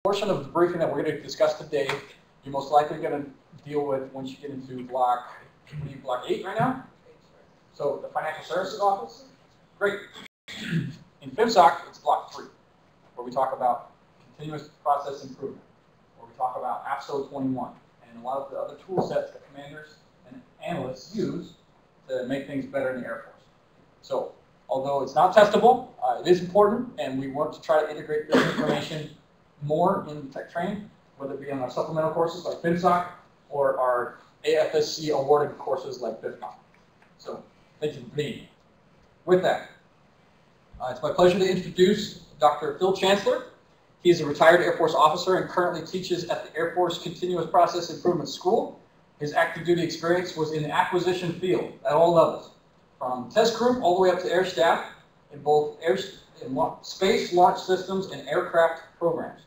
portion of the briefing that we're going to discuss today, you're most likely going to deal with once you get into block 8 right now. So the Financial Services Office. Great. In FMSOC, it's block 3, where we talk about continuous process improvement, where we talk about AFSO21, and a lot of the other tool sets that commanders and analysts use to make things better in the Air Force. So although it's not testable, it is important, and we work to try to integrate this information more in tech training, whether it be on our supplemental courses like FMSOC or our AFSC awarded courses like BFMOC. So thank you for being here. With that, it's my pleasure to introduce Dr. Phil Chansler. He is a retired Air Force officer and currently teaches at the Air Force Continuous Process Improvement School. His active duty experience was in the acquisition field at all levels, from test group all the way up to air staff in both space launch systems and aircraft programs.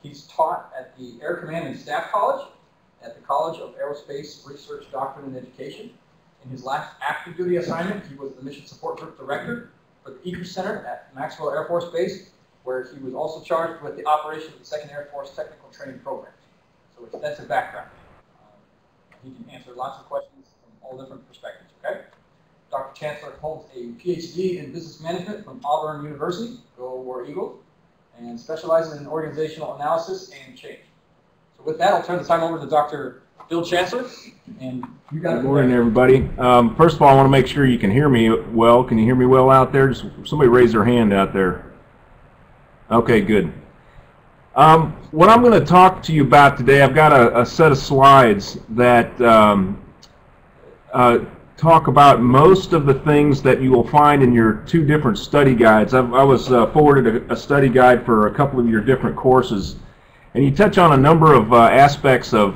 He's taught at the Air Command and Staff College, at the College of Aerospace Research, Doctrine, and Education. In his last active duty assignment, he was the Mission Support Group Director for the Eager Center at Maxwell Air Force Base, where he was also charged with the operation of the 2nd Air Force Technical Training Programs. So extensive background. He can answer lots of questions from all different perspectives, okay? Dr. Chansler holds a PhD in Business Management from Auburn University, go War Eagles, and specializes in organizational analysis and change. So with that, I'll turn the time over to Dr. Phil Chansler, and you got it. Good morning, everybody. First of all, I want to make sure you can hear me well. Can you hear me well out there? Just somebody raise their hand out there. Okay, good. What I'm going to talk to you about today, I've got a set of slides that talk about most of the things that you will find in your 2 different study guides. I was forwarded a study guide for a couple of your different courses, and you touch on a number of aspects of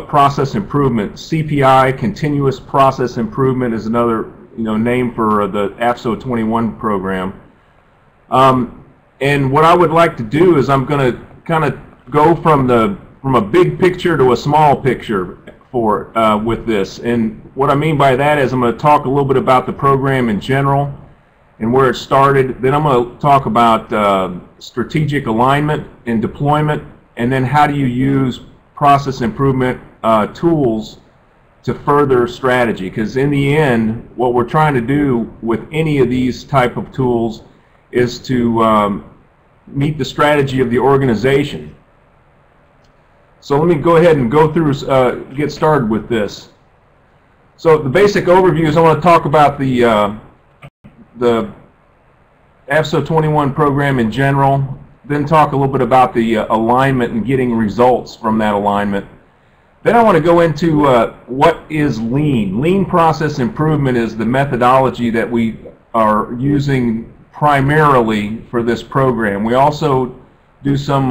process improvement. CPI, continuous process improvement, is another name for the AFSO21 program. And what I would like to do is I'm going to kind of go from a big picture to a small picture with this. And what I mean by that is I'm going to talk a little bit about the program in general and where it started. Then I'm going to talk about strategic alignment and deployment, and then how do you use process improvement tools to further strategy. Because in the end, what we're trying to do with any of these type of tools is to meet the strategy of the organization. So let me go ahead and go through, get started with this. So the basic overview is I want to talk about the AFSO21 program in general, then talk a little bit about the alignment and getting results from that alignment. Then I want to go into what is lean. Lean process improvement is the methodology that we are using primarily for this program. We also do some,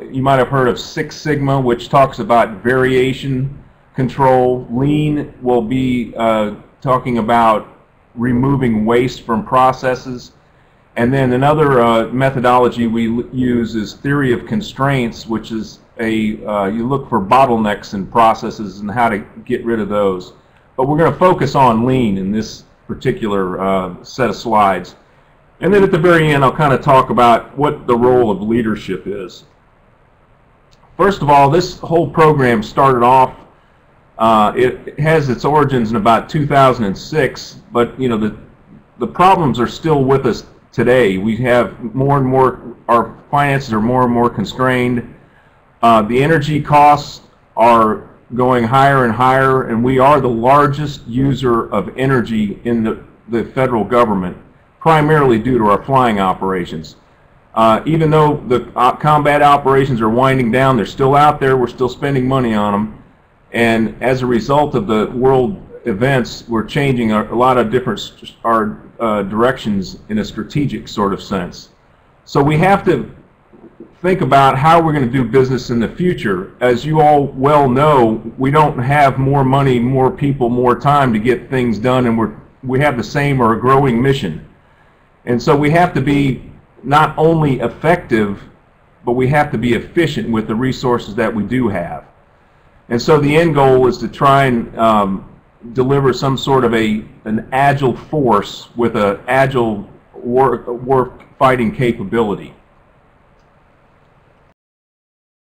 you might have heard of 6 Sigma, which talks about variation control. Lean will be talking about removing waste from processes. And then another methodology we use is theory of constraints, which is you look for bottlenecks in processes and how to get rid of those. But we're going to focus on lean in this particular set of slides. And then at the very end, I'll kind of talk about what the role of leadership is. First of all, this whole program started off, it has its origins in about 2006, but the problems are still with us today. We have more and more, our finances are more and more constrained. The energy costs are going higher and higher, and we are the largest user of energy in the federal government, primarily due to our flying operations. Even though the combat operations are winding down, they're still out there, we're still spending money on them, and as a result of the world events, we're changing a lot of different directions in a strategic sort of sense. So we have to think about how we're going to do business in the future. As you all well know, we don't have more money, more people, more time to get things done, and we have the same or a growing mission. And so we have to be not only effective, but we have to be efficient with the resources that we do have. And so the end goal is to try and deliver some sort of an agile force with an agile war fighting capability.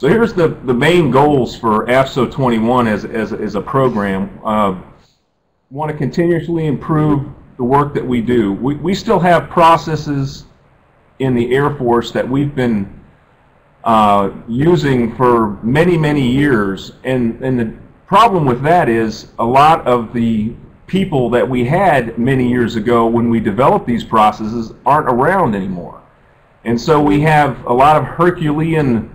So here's the main goals for AFSO21 as a program. Want to continuously improve the work that we do. We still have processes in the Air Force that we've been using for many years, and the problem with that is a lot of the people that we had many years ago when we developed these processes aren't around anymore. And so we have a lot of Herculean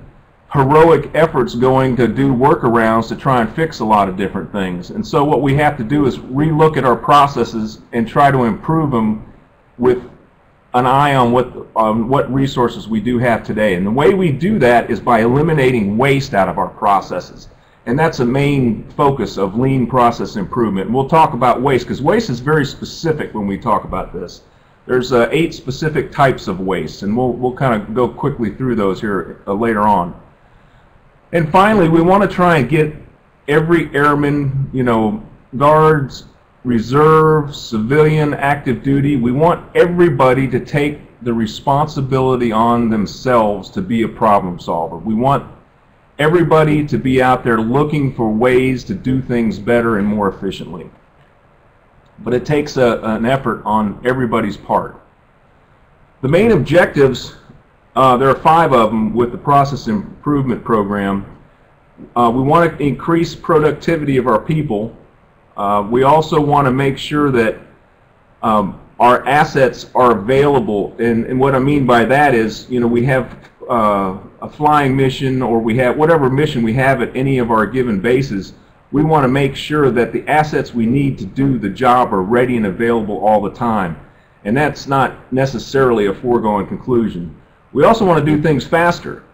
heroic efforts going to do workarounds to try and fix a lot of different things. And so what we have to do is relook at our processes and try to improve them with an eye on what resources we do have today. And the way we do that is by eliminating waste out of our processes. And that's a main focus of lean process improvement. And we'll talk about waste, because waste is very specific when we talk about this. There's 8 specific types of waste, and we'll kind of go quickly through those here later on. And finally, we want to try and get every airman, guards, reserve, civilian, active duty, we want everybody to take the responsibility on themselves to be a problem solver. We want everybody to be out there looking for ways to do things better and more efficiently. But it takes an effort on everybody's part. The main objectives, there are 5 of them with the process improvement program. We want to increase productivity of our people. We also want to make sure that our assets are available, and what I mean by that is, we have a flying mission, or we have whatever mission we have at any of our given bases. We want to make sure that the assets we need to do the job are ready and available all the time, and that's not necessarily a foregone conclusion. We also want to do things faster.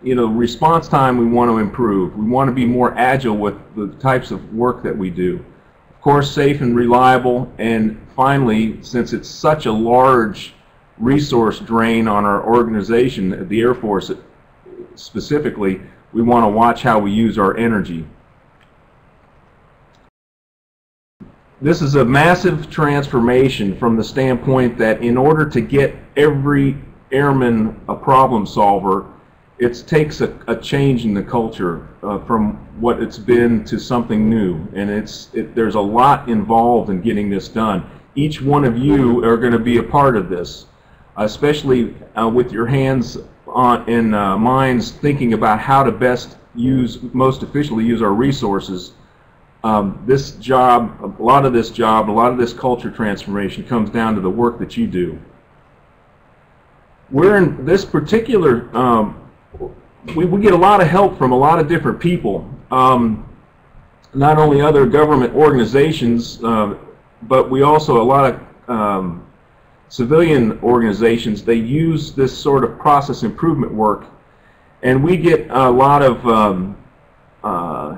Response time we want to improve. We want to be more agile with the types of work that we do. Of course, safe and reliable. And finally, since it's such a large resource drain on our organization, the Air Force specifically, we want to watch how we use our energy. This is a massive transformation from the standpoint that in order to get every airman a problem solver, it takes a change in the culture from what it's been to something new, and there's a lot involved in getting this done. Each one of you are going to be a part of this, especially with your hands on and minds thinking about how to most efficiently use our resources. This job, a lot of this culture transformation comes down to the work that you do. We're in this particular we get a lot of help from a lot of different people, not only other government organizations, but we also, a lot of civilian organizations, they use this sort of process improvement work, and we get a lot of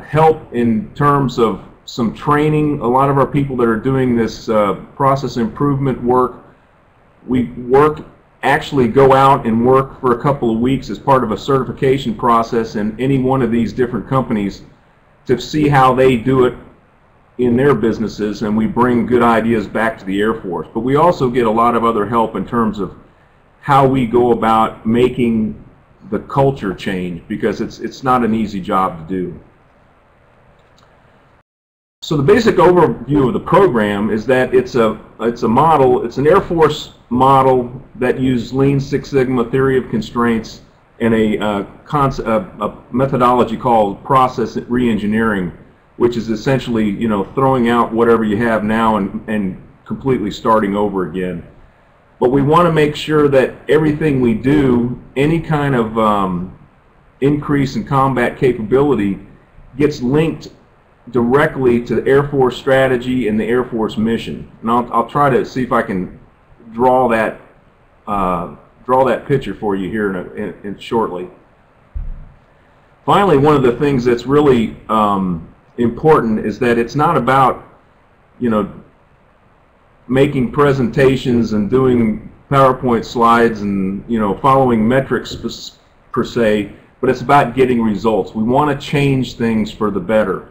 help in terms of some training. A lot of our people that are doing this process improvement work, we actually go out and work for a couple of weeks as part of a certification process in any one of these different companies to see how they do it in their businesses, and we bring good ideas back to the Air Force. But we also get a lot of other help in terms of how we go about making the culture change, because it's not an easy job to do. So the basic overview of the program is that it's a model, it's an Air Force model that uses Lean Six Sigma theory of constraints and a methodology called process reengineering, which is essentially, throwing out whatever you have now and completely starting over again. But we want to make sure that everything we do, any kind of increase in combat capability, gets linked directly to the Air Force strategy and the Air Force mission. And I'll try to see if I can draw that picture for you here in shortly. Finally, one of the things that's really important is that it's not about making presentations and doing PowerPoint slides and following metrics per se, but it's about getting results. We want to change things for the better.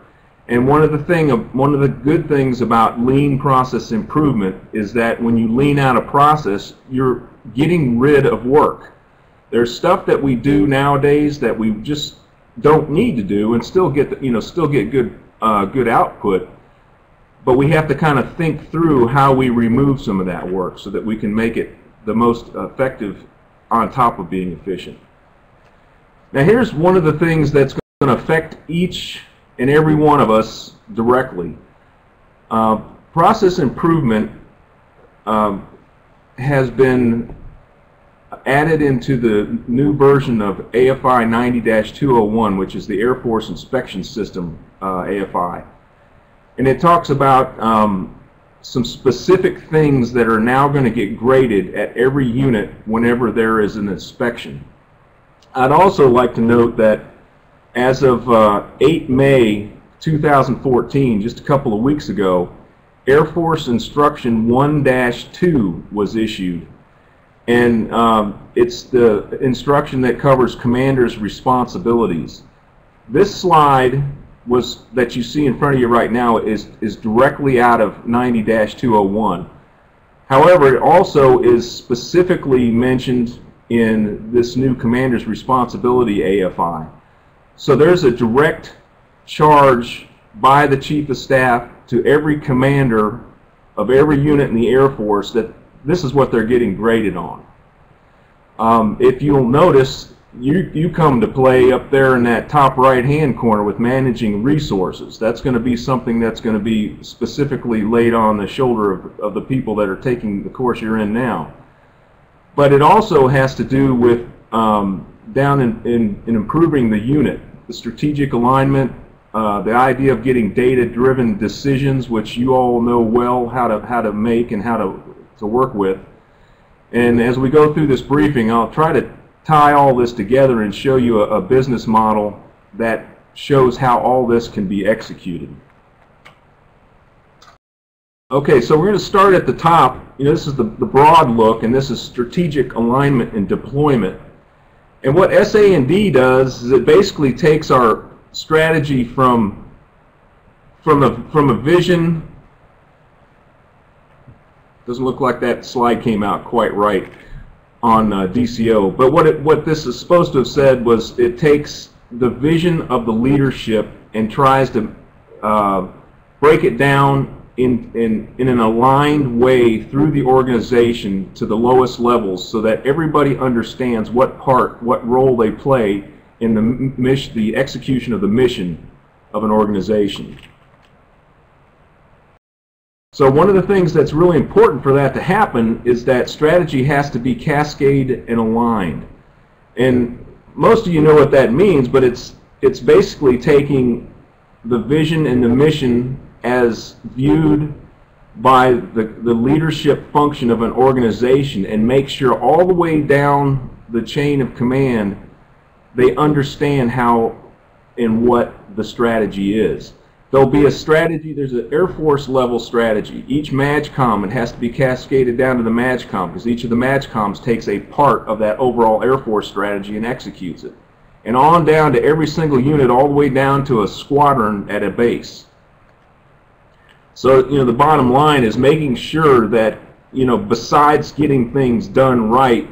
And one of the good things about lean process improvement is that when you lean out a process, you're getting rid of work. There's stuff that we do nowadays that we just don't need to do and still get good good output, but we have to kind of think through how we remove some of that work so that we can make it the most effective on top of being efficient. Now here's one of the things that's going to affect each and every one of us directly. Process improvement has been added into the new version of AFI 90-201, which is the Air Force Inspection System AFI. And it talks about some specific things that are now going to get graded at every unit whenever there is an inspection. I'd also like to note that as of 8 May 2014, just a couple of weeks ago, Air Force Instruction 1-2 was issued. And it's the instruction that covers commanders' responsibilities. This slide that you see in front of you right now is directly out of 90-201. However, it also is specifically mentioned in this new commander's responsibility AFI. So there's a direct charge by the Chief of Staff to every commander of every unit in the Air Force that this is what they're getting graded on. If you'll notice, you come to play up there in that top right-hand corner with managing resources. That's going to be something that's going to be specifically laid on the shoulder of the people that are taking the course you're in now. But it also has to do with down in improving the unit, the strategic alignment, the idea of getting data-driven decisions, which you all know well how to make and how to work with. And as we go through this briefing, I'll try to tie all this together and show you a business model that shows how all this can be executed. Okay, so we're going to start at the top. This is the broad look, and this is strategic alignment and deployment. And what SA&D does is it basically takes our strategy from a vision. Doesn't look like that slide came out quite right on DCO, but what this is supposed to have said was it takes the vision of the leadership and tries to break it down in an aligned way through the organization to the lowest levels so that everybody understands what role they play in the execution of the mission of an organization. So one of the things that's really important for that to happen is that strategy has to be cascaded and aligned. And most of you know what that means, but it's basically taking the vision and the mission as viewed by the leadership function of an organization and make sure all the way down the chain of command they understand how and what the strategy is. There'll be a strategy, there's an Air Force level strategy. Each MAJCOM, it has to be cascaded down to the MAJCOM because each of the MAJCOMs takes a part of that overall Air Force strategy and executes it. And on down to every single unit, all the way down to a squadron at a base. So, the bottom line is making sure that, besides getting things done right,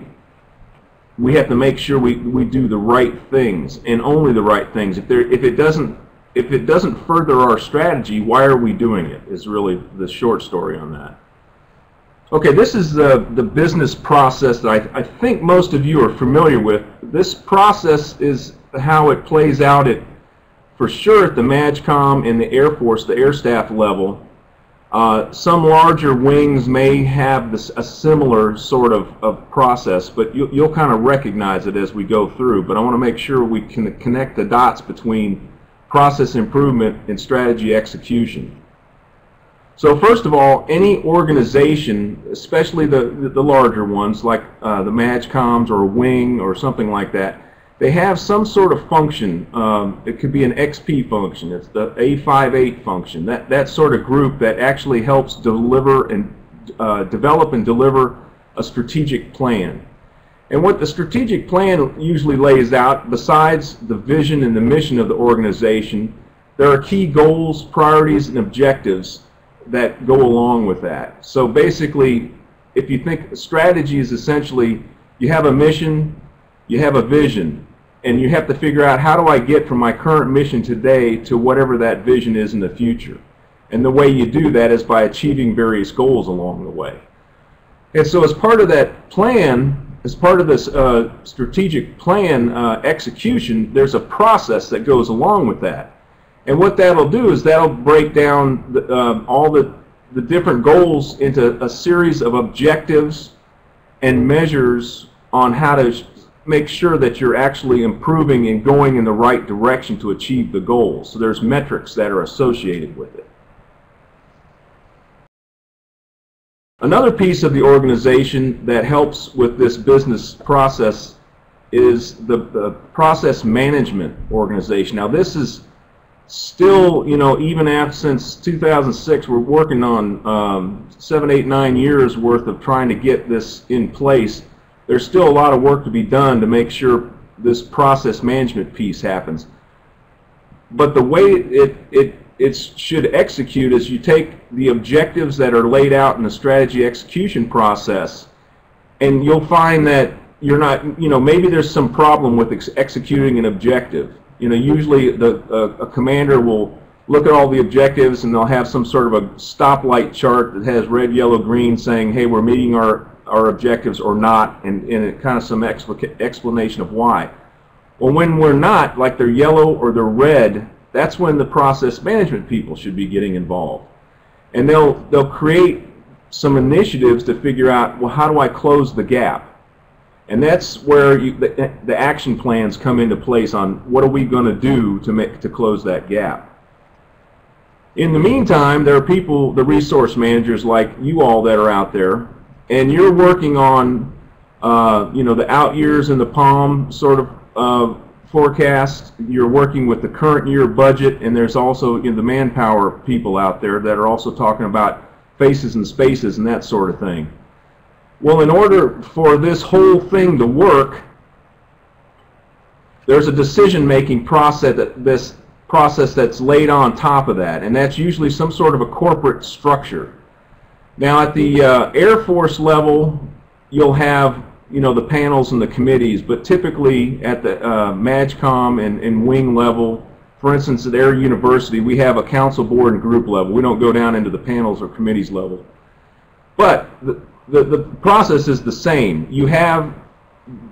we have to make sure we do the right things and only the right things. If it doesn't further our strategy, why are we doing it? Is really the short story on that. Okay, this is the business process that I think most of you are familiar with. This process is how it plays out for sure at the MAJCOM in the Air Force, the Air Staff level. Some larger wings may have a similar sort of process, but you'll kind of recognize it as we go through. But I want to make sure we can connect the dots between process improvement and strategy execution. So first of all, any organization, especially the larger ones like the MAJCOMs or a wing or something like that, they have some sort of function. It could be an XP function. It's the A58 function. That sort of group that actually helps deliver and develop and deliver a strategic plan. And what the strategic plan usually lays out, besides the vision and the mission of the organization, there are key goals, priorities, and objectives that go along with that. So basically, if you think strategy is essentially, you have a mission, you have a vision, and you have to figure out, how do I get from my current mission today to whatever that vision is in the future? And the way you do that is by achieving various goals along the way. And so as part of that plan, as part of this strategic plan execution, there's a process that goes along with that. And what that'll do is that'll break down all the different goals into a series of objectives and measures on how to make sure that you're actually improving and going in the right direction to achieve the goals. So there's metrics that are associated with it. Another piece of the organization that helps with this business process is the process management organization. Now this is still, you know, even after since 2006, we're working on 7, 8, 9 years worth of trying to get this in place. There's still a lot of work to be done to make sure this process management piece happens. But the way it should execute is you take the objectives that are laid out in the strategy execution process, and you'll find that you're not, you know, maybe there's some problem with executing an objective. You know, usually a commander will look at all the objectives and they'll have some sort of a stoplight chart that has red, yellow, green saying, hey, we're meeting our objectives or not, and kind of some explanation of why. Well, when we're not, like they're yellow or they're red, that's when the process management people should be getting involved. And they'll create some initiatives to figure out, well, how do I close the gap? And that's where the action plans come into place on what are we going to do to close that gap. In the meantime, there are people, the resource managers like you all that are out there, and you're working on you know, the out years in the POM sort of forecast. You're working with the current year budget, and there's also, you know, the manpower people out there that are also talking about faces and spaces and that sort of thing. Well, in order for this whole thing to work, there's a decision-making process that's laid on top of that, and that's usually some sort of a corporate structure. Now, at the Air Force level, you'll have, you know, the panels and the committees, but typically at the MAGCOM and wing level, for instance, at Air University, we have a council, board, and group level. We don't go down into the panels or committees level. But the process is the same. You have,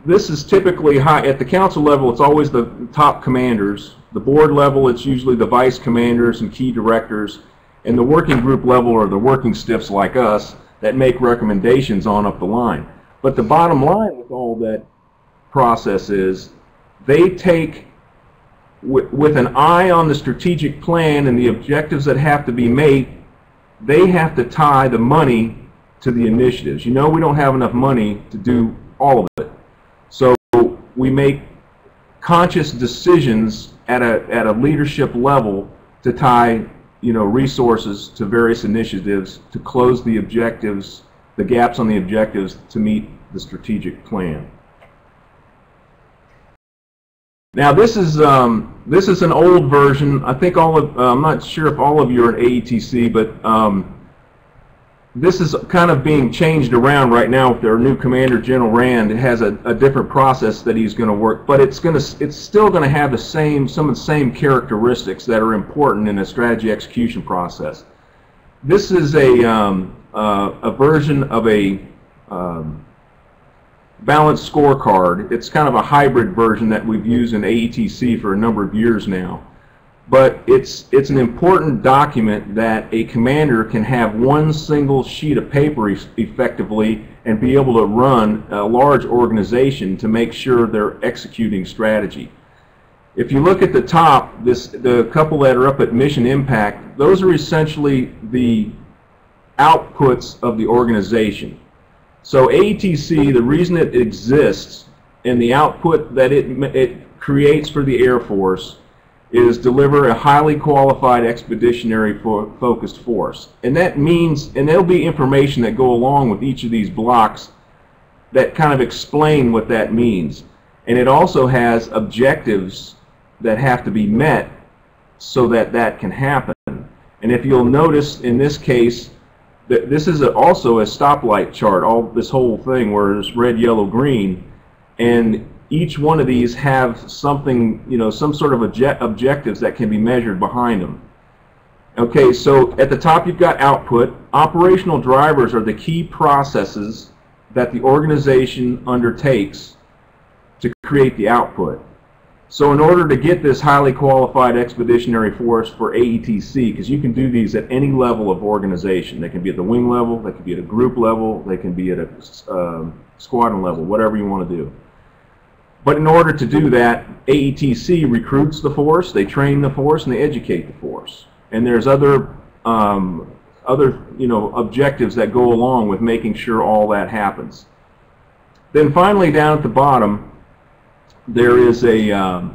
this is typically high, at the council level, it's always the top commanders. The board level, it's usually the vice commanders and key directors. And the working group level are the working stiffs like us that make recommendations on up the line. But the bottom line with all that process is they take, with an eye on the strategic plan and the objectives that have to be made, they have to tie the money to the initiatives. You know, we don't have enough money to do all of it. So we make conscious decisions at a leadership level to tie, you know, resources to various initiatives to close the objectives, the gaps on the objectives to meet the strategic plan. Now this is an old version. I think I'm not sure if all of you are in AETC, but this is kind of being changed around right now with our new Commander General Rand. It has a different process that he's going to work, but it's still going to have some of the same characteristics that are important in a strategy execution process. This is a version of a balanced scorecard. It's kind of a hybrid version that we've used in AETC for a number of years now. But it's an important document that a commander can have one single sheet of paper effectively and be able to run a large organization to make sure they're executing strategy. If you look at the top, the couple that are up at mission impact, those are essentially the outputs of the organization. So AETC, the reason it exists and the output that it creates for the Air Force is deliver a highly qualified expeditionary focused force. And that means, and there'll be information that go along with each of these blocks that kind of explain what that means. And it also has objectives that have to be met so that that can happen. And if you'll notice in this case, this is also a stoplight chart, this whole thing where it's red, yellow, green. And each one of these have something, some sort of objectives that can be measured behind them. Okay, so at the top you've got output. Operational drivers are the key processes that the organization undertakes to create the output. So in order to get this highly qualified expeditionary force for AETC, because you can do these at any level of organization. They can be at the wing level, they can be at a group level, they can be at a squadron level, whatever you want to do. But in order to do that, AETC recruits the force, they train the force, and they educate the force. And there's other objectives that go along with making sure all that happens. Then finally, down at the bottom, there is a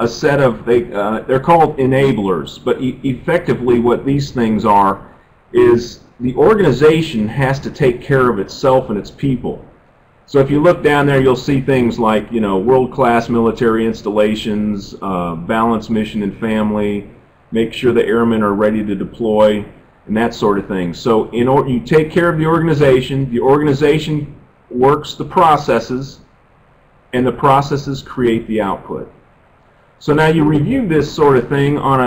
set of, they're called enablers, but effectively what these things are is the organization has to take care of itself and its people. So if you look down there, you'll see things like, world-class military installations, balanced mission and family, make sure the airmen are ready to deploy, and that sort of thing. So in order, you take care of the organization works the processes, and the processes create the output. So now you review this sort of thing on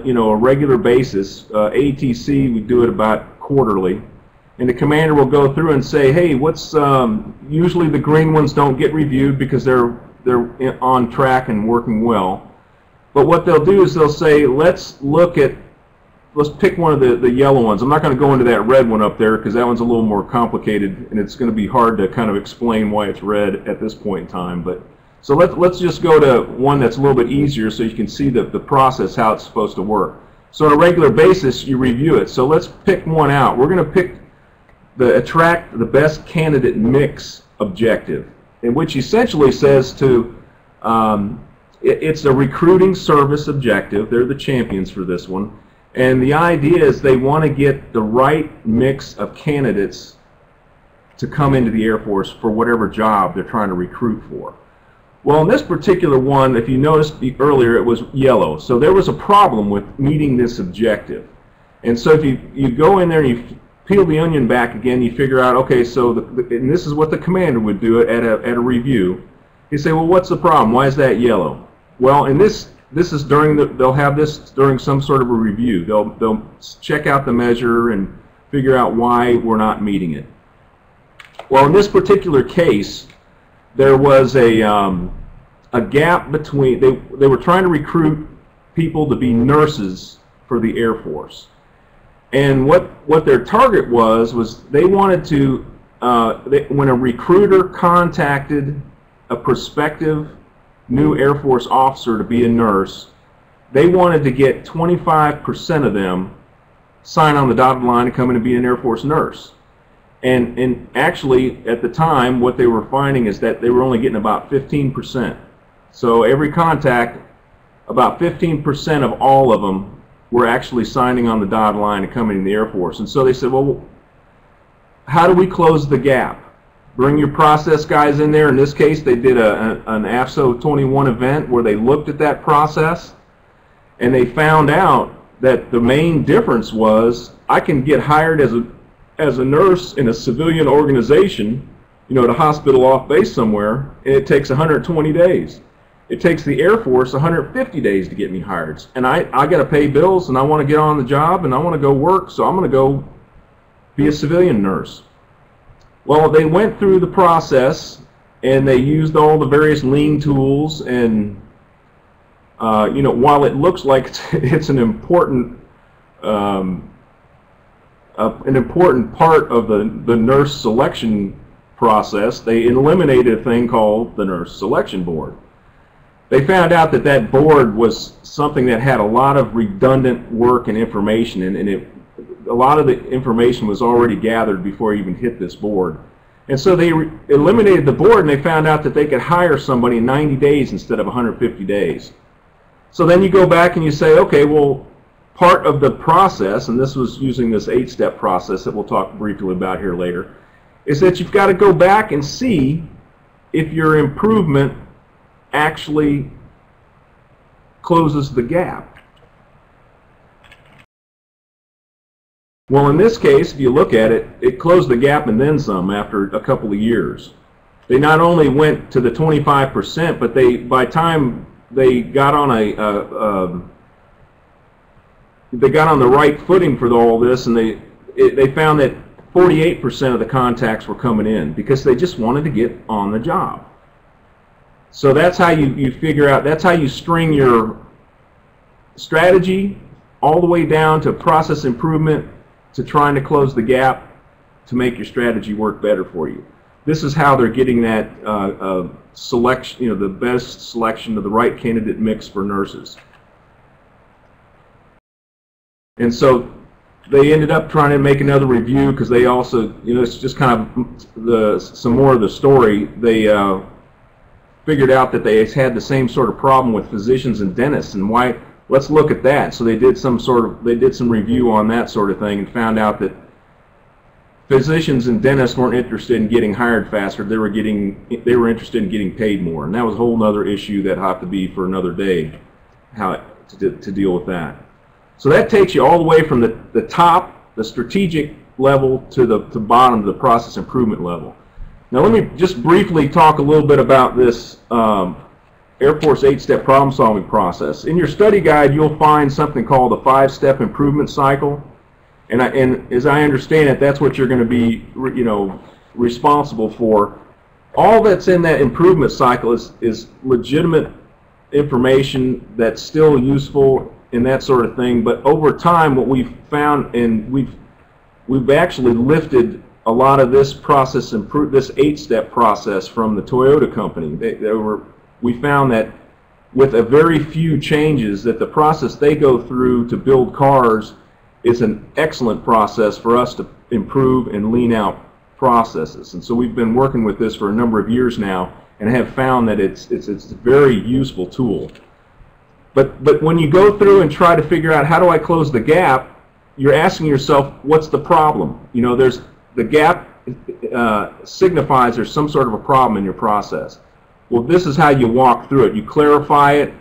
a regular basis. AETC, we do it about quarterly, and the commander will go through and say, hey, what's usually the green ones don't get reviewed because they're on track and working well. But what they'll do is they'll say, let's pick one of the yellow ones. I'm not going to go into that red one up there because that one's a little more complicated and it's going to be hard to kind of explain why it's red at this point in time. But so let's just go to one that's a little bit easier so you can see the process, how it's supposed to work. So on a regular basis, you review it. So let's pick one out. We're going to pick the attract the best candidate mix objective, and which essentially says to it's a recruiting service objective. They're the champions for this one. And the idea is they want to get the right mix of candidates to come into the Air Force for whatever job they're trying to recruit for. Well, in this particular one, if you noticed earlier, it was yellow. So there was a problem with meeting this objective. And so if you go in there and you peel the onion back again, you figure out, okay, so and this is what the commander would do at a review. You say, well, what's the problem? Why is that yellow? Well, in this is during they'll have this during some sort of a review. They'll check out the measure and figure out why we're not meeting it. Well, in this particular case, there was a gap between, they were trying to recruit people to be nurses for the Air Force. And what their target was they wanted to, when a recruiter contacted a prospective new Air Force officer to be a nurse, they wanted to get 25% of them sign on the dotted line and come in and be an Air Force nurse. And actually, at the time, what they were finding is that they were only getting about 15%. So every contact, about 15% of all of them were actually signing on the dotted line and coming in the Air Force. And so they said, well, how do we close the gap? Bring your process guys in there. In this case, they did an AFSO21 event where they looked at that process, and they found out that the main difference was I can get hired as a nurse in a civilian organization, at a hospital off base somewhere, and it takes 120 days. It takes the Air Force 150 days to get me hired. And I got to pay bills, and I want to get on the job, and I want to go work, so I'm going to go be a civilian nurse. Well, they went through the process, and they used all the various lean tools, and while it looks like it's an important part of the nurse selection process, they eliminated a thing called the Nurse Selection Board. They found out that that board was something that had a lot of redundant work and information, and a lot of the information was already gathered before it even hit this board. And so they eliminated the board, and they found out that they could hire somebody in 90 days instead of 150 days. So then you go back and you say, okay, well, part of the process, and this was using this 8-step process that we'll talk briefly about here later, is that you've got to go back and see if your improvement actually closes the gap. Well, in this case, if you look at it, it closed the gap and then some after a couple of years. they not only went to the 25%, but by time they got on they got on the right footing for all this, and they found that 48% of the contacts were coming in because they just wanted to get on the job. So that's how you figure out, that's how you string your strategy all the way down to process improvement to trying to close the gap to make your strategy work better for you. This is how they're getting that selection, the best selection of the right candidate mix for nurses. And so they ended up trying to make another review because they also, it's just kind of some more of the story. They figured out that they had the same sort of problem with physicians and dentists, and why. Let's look at that. So they did some review on that sort of thing and found out that physicians and dentists weren't interested in getting hired faster. They were interested in getting paid more, and that was a whole other issue that have to be for another day, how to deal with that. So that takes you all the way from the top, the strategic level, to the bottom, to the process improvement level. Now let me just briefly talk a little bit about this Air Force 8-step problem-solving process. In your study guide, you'll find something called the 5-step improvement cycle, and as I understand it, that's what you're going to be, responsible for. All that's in that improvement cycle is legitimate information that's still useful and that sort of thing. But over time, what we've found, and we've actually lifted a lot of this process, this 8-step process from the Toyota company. We found that with a very few changes, that the process they go through to build cars is an excellent process for us to improve and lean out processes. And so we've been working with this for a number of years now and have found that it's a very useful tool. But when you go through and try to figure out how do I close the gap, you're asking yourself, what's the problem? There's the gap signifies there's some sort of a problem in your process. Well, this is how you walk through it. You clarify it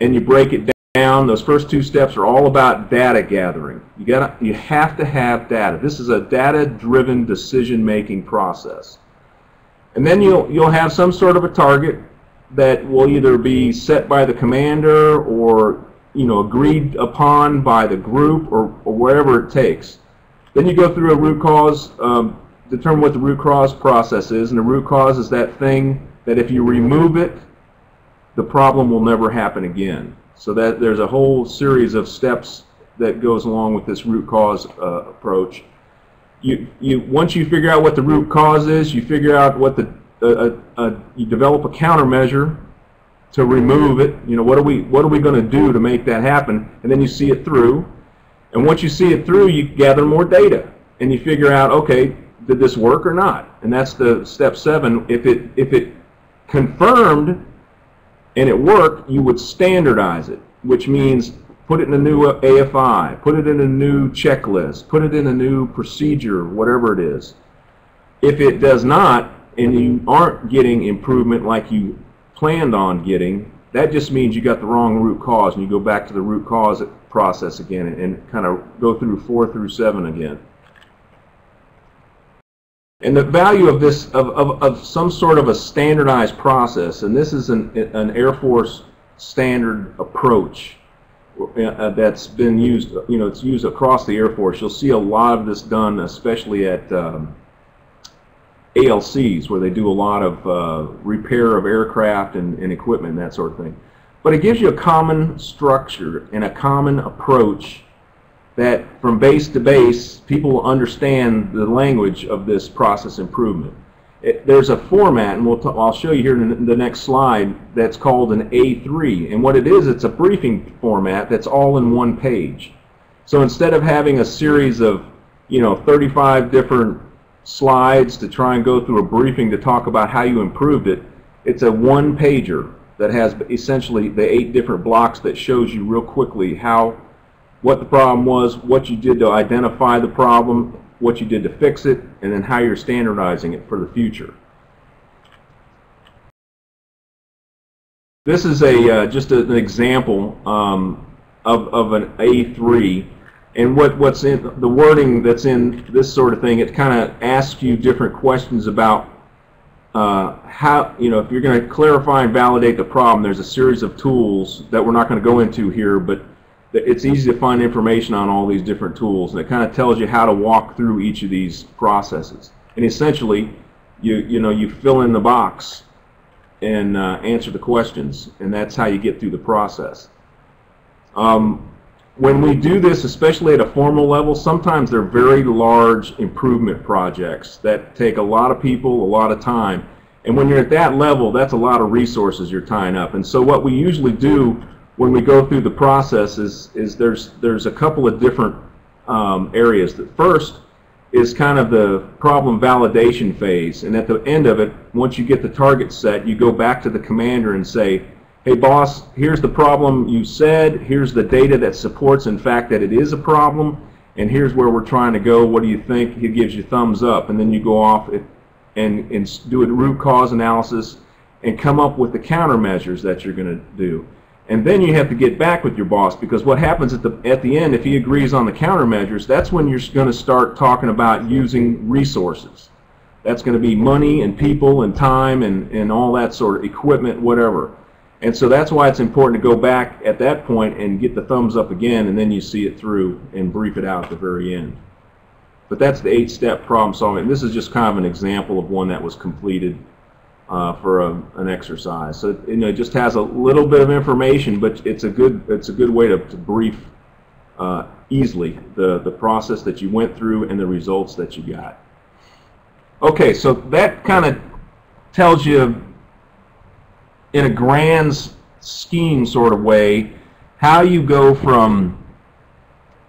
and you break it down. Those first 2 steps are all about data gathering. You have to have data. This is a data-driven decision-making process. And then you'll have some sort of a target that will either be set by the commander or agreed upon by the group or whatever it takes. Then you go through a root cause, determine what the root cause process is, and the root cause is that thing that if you remove it, the problem will never happen again. So that there's a whole series of steps that goes along with this root cause approach. Once you figure out what the root cause is, you figure out what you develop a countermeasure to remove it. What are we going to do to make that happen? And then you see it through. And once you see it through, you gather more data and you figure out, okay, did this work or not? And that's the step 7. If it confirmed and it worked, you would standardize it, which means put it in a new AFI, put it in a new checklist, put it in a new procedure, whatever it is. If it does not, and you aren't getting improvement like you planned on getting, that just means you got the wrong root cause, and you go back to the root cause process again and kind of go through 4 through 7 again. And the value of this, of some sort of a standardized process, and this is an Air Force standard approach that's been used, it's used across the Air Force. You'll see a lot of this done, especially at ALCs, where they do a lot of repair of aircraft and equipment and that sort of thing. But it gives you a common structure and a common approach that from base to base, people will understand the language of this process improvement. There's a format, and I'll show you here in the next slide, that's called an A3. And what it is, it's a briefing format that's all in one page. So instead of having a series of 35 different slides to try and go through a briefing to talk about how you improved it, it's a one-pager that has essentially the 8 different blocks that shows you real quickly what the problem was, what you did to identify the problem, what you did to fix it, and then how you're standardizing it for the future. This is just an example of an A3, and what's in the wording that's in this sort of thing. It kind of asks you different questions about how, if you're going to clarify and validate the problem, there's a series of tools that we're not going to go into here, but it's easy to find information on all these different tools, and it kind of tells you how to walk through each of these processes. And essentially, you fill in the box and answer the questions, and that's how you get through the process. When we do this, especially at a formal level, sometimes they're very large improvement projects that take a lot of people, a lot of time. And when you're at that level, that's a lot of resources you're tying up. And so what we usually do when we go through the process is there's a couple of different areas. The first is kind of the problem validation phase. And at the end of it, once you get the target set, you go back to the commander and say, hey boss, here's the problem you said, here's the data that supports in fact that it is a problem, and here's where we're trying to go, what do you think? He gives you thumbs up, and then you go off and do a root cause analysis and come up with the countermeasures that you're going to do. And then you have to get back with your boss, because what happens at the end, if he agrees on the countermeasures, that's when you're going to start talking about using resources. That's going to be money and people and time and all that sort of equipment, whatever. And so that's why it's important to go back at that point and get the thumbs up again, and then you see it through and brief it out at the very end. But that's the 8-step problem solving. This is just kind of an example of one that was completed for an exercise. So it just has a little bit of information, but it's a good way to brief easily the process that you went through and the results that you got. Okay, so that kind of tells you, in a grand scheme sort of way, how you go from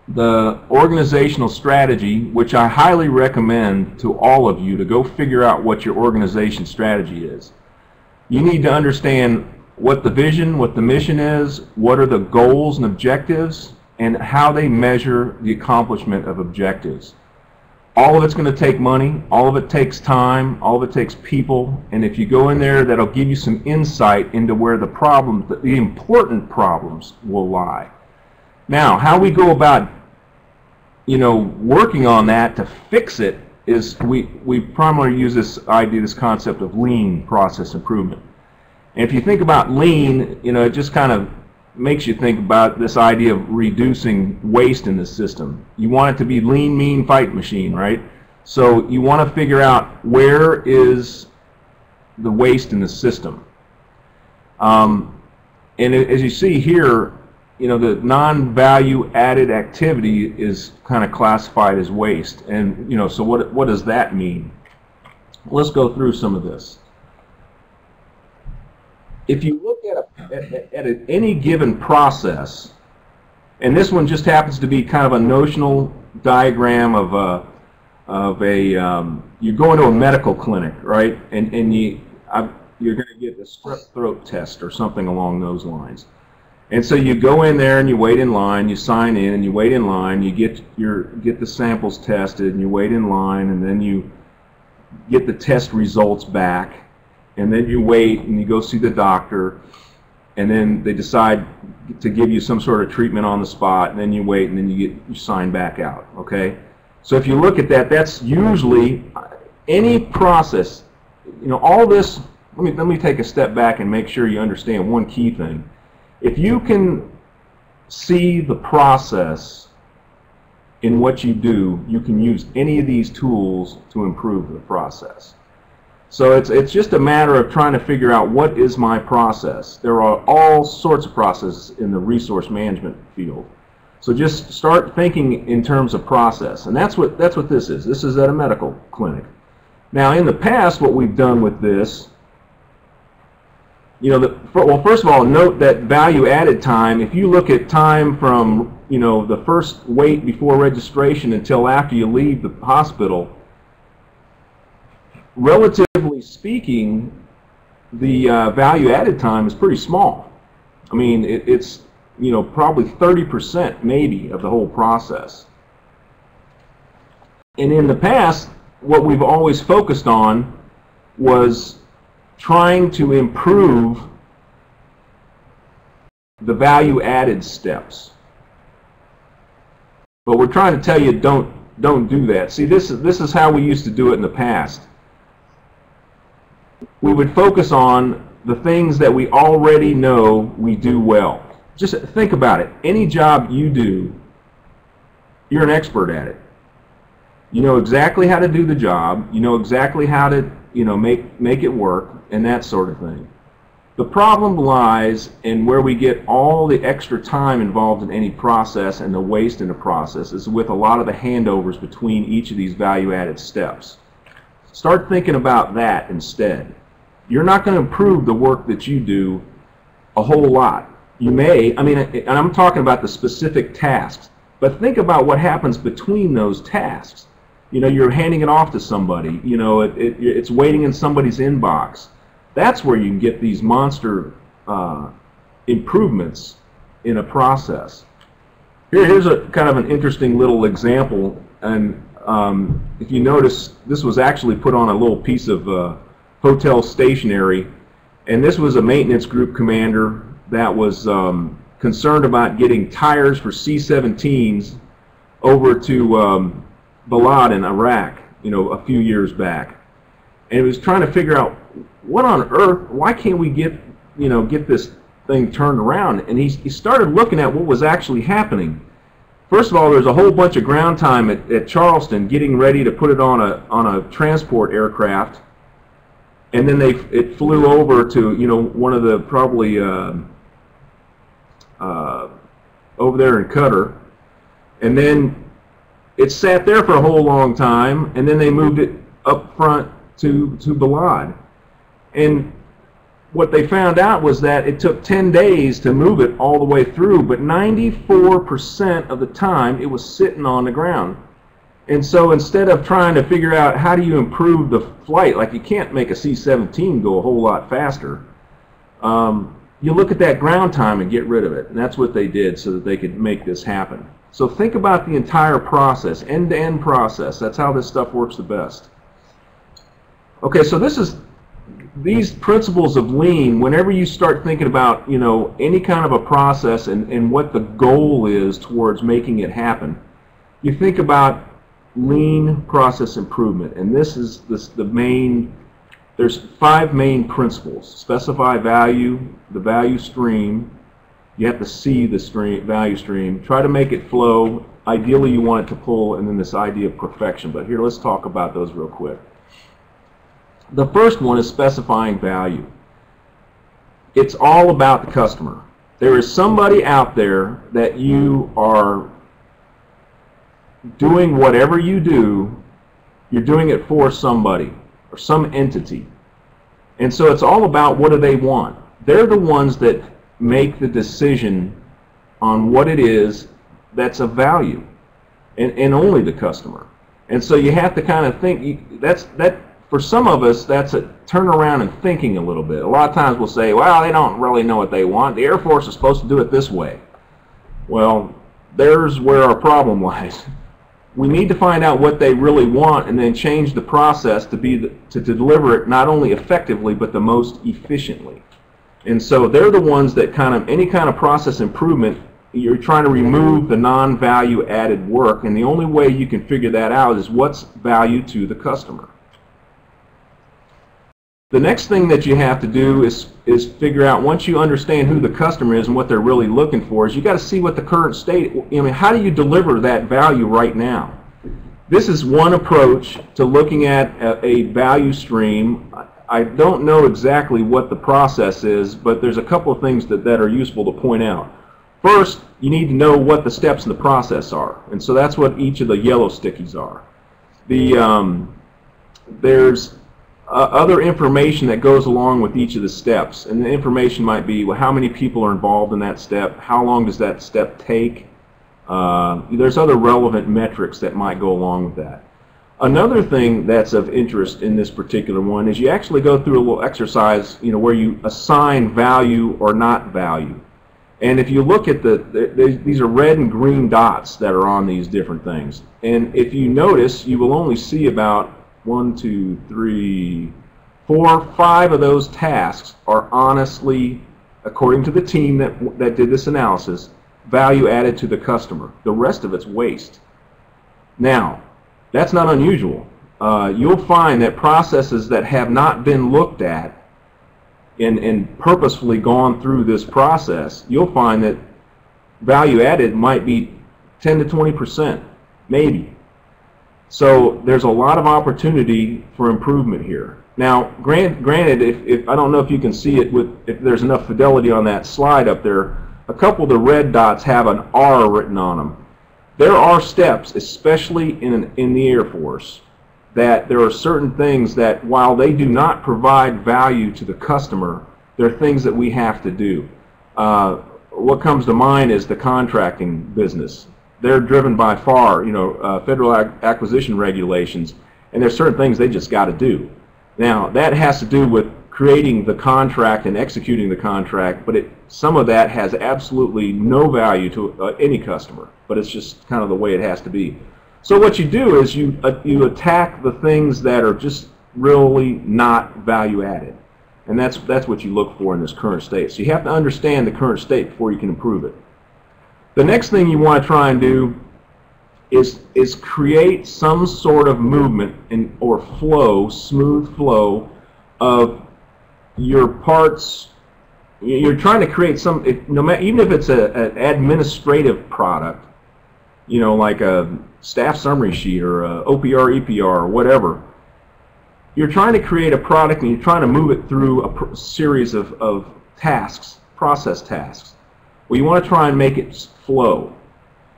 the organizational strategy, which I highly recommend to all of you to go figure out what your organization strategy is. You need to understand what the vision, what the mission is, what are the goals and objectives, and how they measure the accomplishment of objectives. All of it's going to take money, all of it takes time, all of it takes people, and if you go in there, that'll give you some insight into where the problems, the important problems, will lie. Now, how we go about, working on that to fix it is we primarily use this idea, this concept of lean process improvement. And if you think about lean, it just kind of makes you think about this idea of reducing waste in the system. You want it to be lean, mean, fight machine, right? So you want to figure out where is the waste in the system. And as you see here, the non-value added activity is kind of classified as waste. And so what does that mean? Let's go through some of this. If you look at any given process, and this one just happens to be kind of a notional diagram of you go into a medical clinic, right? And you're going to get a strep throat test or something along those lines. And so you go in there and you wait in line, you sign in and you wait in line, you get the samples tested and you wait in line, and then you get the test results back. And then you wait and you go see the doctor, and then they decide to give you some sort of treatment on the spot, and then you wait, and then you sign back out, okay? So if you look at that, that's usually any process. All this, let me take a step back and make sure you understand one key thing. If you can see the process in what you do, you can use any of these tools to improve the process. So it's just a matter of trying to figure out, what is my process? There are all sorts of processes in the resource management field. So just start thinking in terms of process, and that's what this is. This is at a medical clinic. Now, in the past, what we've done with this, well, first of all, note that value-added time. If you look at time from the first wait before registration until after you leave the hospital, relatively speaking, the value-added time is pretty small. I mean, it's probably 30% maybe of the whole process. And in the past, what we've always focused on was trying to improve the value-added steps. But we're trying to tell you, don't do that. See, this is how we used to do it in the past. we would focus on the things that we already know we do well. Just think about it. Any job you do, you're an expert at it. You know exactly how to do the job. You know exactly how to, make it work and that sort of thing. The problem lies in where we get all the extra time involved in any process and the waste in the process is with a lot of the handovers between each of these value-added steps. Start thinking about that instead. You're not going to improve the work that you do a whole lot. You may, and I'm talking about the specific tasks, but think about what happens between those tasks. You're handing it off to somebody. It's waiting in somebody's inbox. That's where you can get these monster improvements in a process. Here's a kind of an interesting little example, and if you notice, this was actually put on a little piece of hotel stationery, and this was a maintenance group commander that was concerned about getting tires for C-17s over to Balad in Iraq, a few years back, and he was trying to figure out what on earth, why can't we get this thing turned around? And he started looking at what was actually happening. First of all, there's a whole bunch of ground time at Charleston getting ready to put it on a transport aircraft, and then it flew over to one of the probably over there in Qatar, and then it sat there for a whole long time, and then they moved it up front to Balad. And what they found out was that it took 10 days to move it all the way through, but 94% of the time it was sitting on the ground. And so instead of trying to figure out how do you improve the flight, like you can't make a C-17 go a whole lot faster, you look at that ground time and get rid of it. And that's what they did so that they could make this happen. So think about the entire process, end-to-end process. That's how this stuff works the best. Okay, so these principles of lean, whenever you start thinking about any kind of a process and what the goal is towards making it happen, you think about lean process improvement, and this is the main. There's 5 main principles: specify value, the value stream. You have to see the value stream. Try to make it flow. Ideally, you want it to pull, and then this idea of perfection. But here, let's talk about those real quick. The first one is specifying value. It's all about the customer. There is somebody out there that you are doing whatever you do, you're doing it for somebody or some entity. And so it's all about what do they want. They're the ones that make the decision on what it is that's of value, and only the customer. And so you have to kind of think, for some of us, that's a turn around and thinking a little bit. A lot of times we'll say, well, they don't really know what they want. The Air Force is supposed to do it this way. Well, there's where our problem lies. We need to find out what they really want and then change the process to deliver it not only effectively but the most efficiently. And so they're the ones that any kind of process improvement, you're trying to remove the non-value added work, and the only way you can figure that out is what's value to the customer. The next thing that you have to do is figure out, once you understand who the customer is and what they're really looking for, is you got to see what the current state, how do you deliver that value right now? This is one approach to looking at a value stream. I don't know exactly what the process is, but there's a couple of things that are useful to point out. First, you need to know what the steps in the process are, and so that's what each of the yellow stickies are. There's other information that goes along with each of the steps, and the information might be, well, how many people are involved in that step, how long does that step take. There's other relevant metrics that might go along with that. Another thing that's of interest in this particular one is you actually go through a little exercise, where you assign value or not value. And if you look at these are red and green dots that are on these different things. And if you notice, you will only see about 1, 2, 3, 4, 5 of those tasks are honestly, according to the team that did this analysis, value added to the customer. The rest of it's waste. Now, that's not unusual. you'll find that processes that have not been looked at and purposefully gone through this process, you'll find that value added might be 10 to 20%, maybe. So there's a lot of opportunity for improvement here. Now, granted, if I don't know if you can see it if there's enough fidelity on that slide up there, a couple of the red dots have an R written on them. There are steps, especially in the Air Force, that there are certain things that while they do not provide value to the customer, there are things that we have to do. What comes to mind is the contracting business. They're driven by FAR, federal acquisition regulations, and there's certain things they just got to do. Now, that has to do with creating the contract and executing the contract, but some of that has absolutely no value to any customer, but it's just kind of the way it has to be. So what you do is you attack the things that are just really not value added, and that's what you look for in this current state. So you have to understand the current state before you can improve it. The next thing you want to try and do is create some sort of movement or flow, smooth flow of your parts. You're trying to create some, even if it's an administrative product, like a staff summary sheet or a OPR, EPR, or whatever. You're trying to create a product and you're trying to move it through a series of tasks, process tasks. Well, you want to try and make it flow.